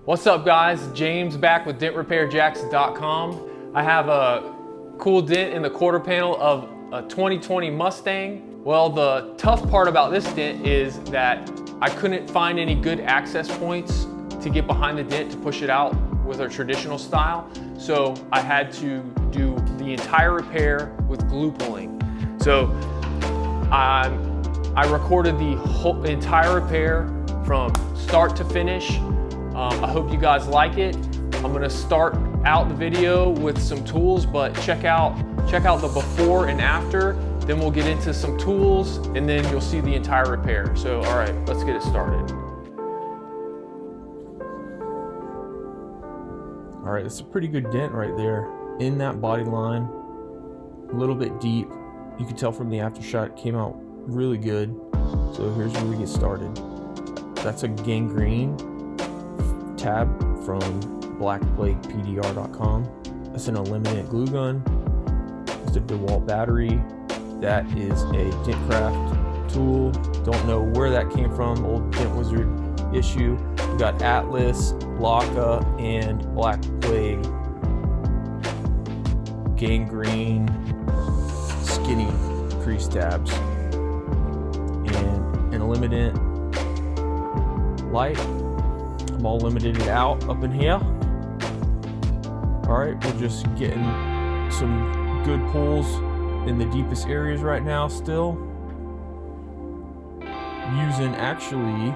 What's up guys, James back with DentRepairJacks.com. I have a cool dent in the quarter panel of a 2020 Mustang. Well, the tough part about this dent is that I couldn't find any good access points to get behind the dent to push it out with a traditional style. So I had to do the entire repair with glue pulling. So I recorded the whole entire repair from start to finish. I hope you guys like it. I'm gonna start out the video with some tools, but check out the before and after. Then we'll get into some tools and then you'll see the entire repair. So, all right, let's get it started. All right, it's a pretty good dent right there in that body line, a little bit deep. You can tell from the after shot it came out really good. So here's where we get started. That's a gangrene tab from blackplaguepdr.com. That's an eliminate glue gun. It's a DeWalt battery. That is a dent craft tool. Don't know where that came from, old Dent Wizard issue. We got Atlas, Laka, and Black Plague gangrene skinny crease tabs. And an eliminate light. I'm all limited it out up in here. All right, we're just getting some good pulls in the deepest areas right now still. Using actually,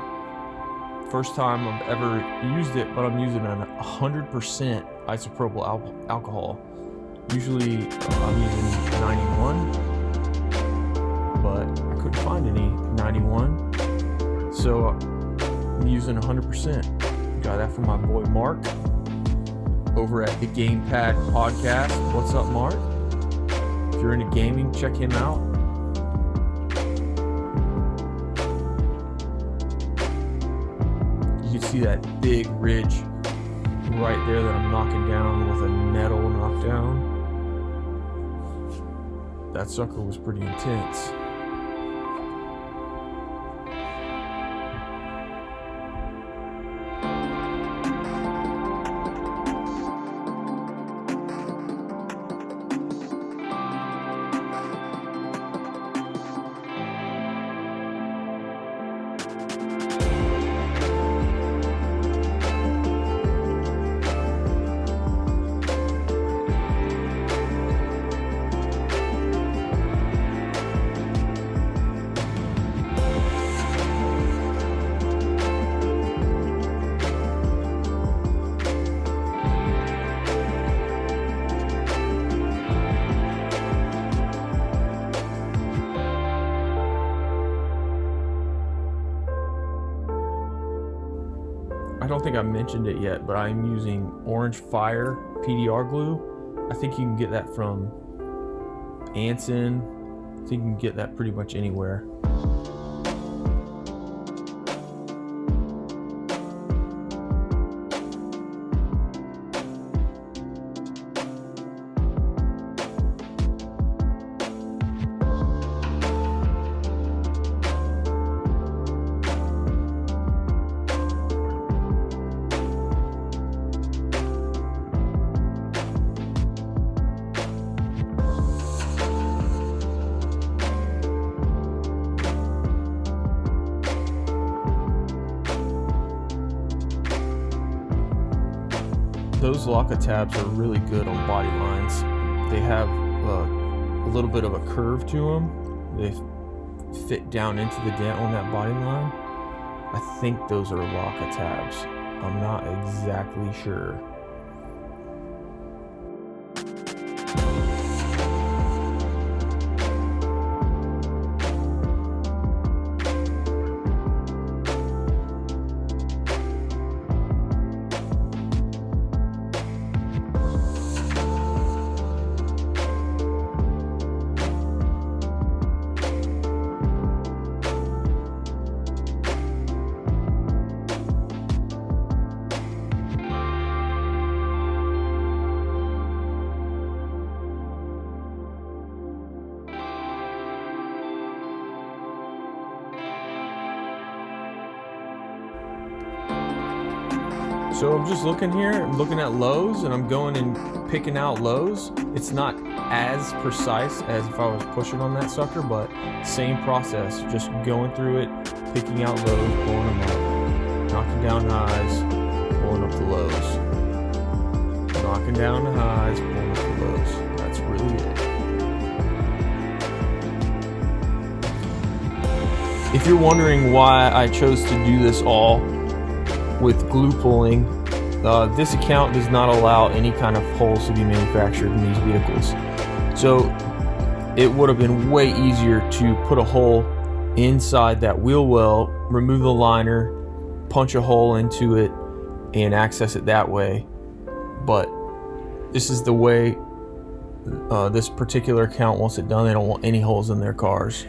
first time I've ever used it, but I'm using an 100% isopropyl alcohol. Usually I'm using 91, but I couldn't find any 91. So I'm using 100%. Got that from my boy Marc over at the Gamepad Podcast. What's up, Marc? If you're into gaming, check him out. You can see that big ridge right there that I'm knocking down with a metal knockdown. That sucker was pretty intense. I don't think I mentioned it yet, but I'm using Orange Fire PDR glue. I think you can get that from Anson. I think you can get that pretty much anywhere. Those Laka tabs are really good on body lines. They have a little bit of a curve to them. They fit down into the dent on that body line. I think those are Laka tabs. I'm not exactly sure. So I'm just looking here, I'm looking at lows, and I'm going and picking out lows. It's not as precise as if I was pushing on that sucker, but same process, just going through it, picking out lows, pulling them up, knocking down highs, pulling up the lows, knocking down the highs, pulling up the lows. That's really it. If you're wondering why I chose to do this all with glue pulling, this account does not allow any kind of holes to be manufactured in these vehicles. So it would have been way easier to put a hole inside that wheel well, remove the liner, punch a hole into it, and access it that way. But this is the way this particular account wants it done. They don't want any holes in their cars.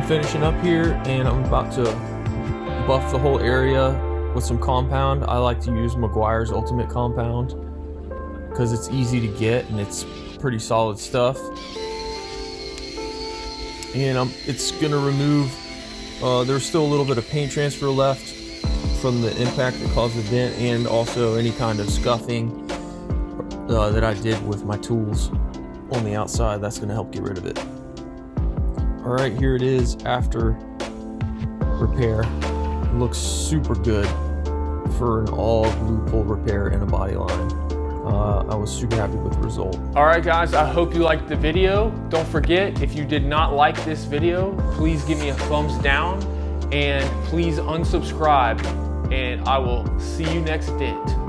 Finishing up here, and I'm about to buff the whole area with some compound. I like to use Meguiar's Ultimate Compound because it's easy to get and it's pretty solid stuff. And it's gonna remove, there's still a little bit of paint transfer left from the impact that caused the dent, and also any kind of scuffing that I did with my tools on the outside. That's gonna help get rid of it. All right, here it is after repair. It looks super good for an all glue pull repair in a body line. I was super happy with the result. All right, guys, I hope you liked the video. Don't forget, if you did not like this video, please give me a thumbs down and please unsubscribe, and I will see you next dent.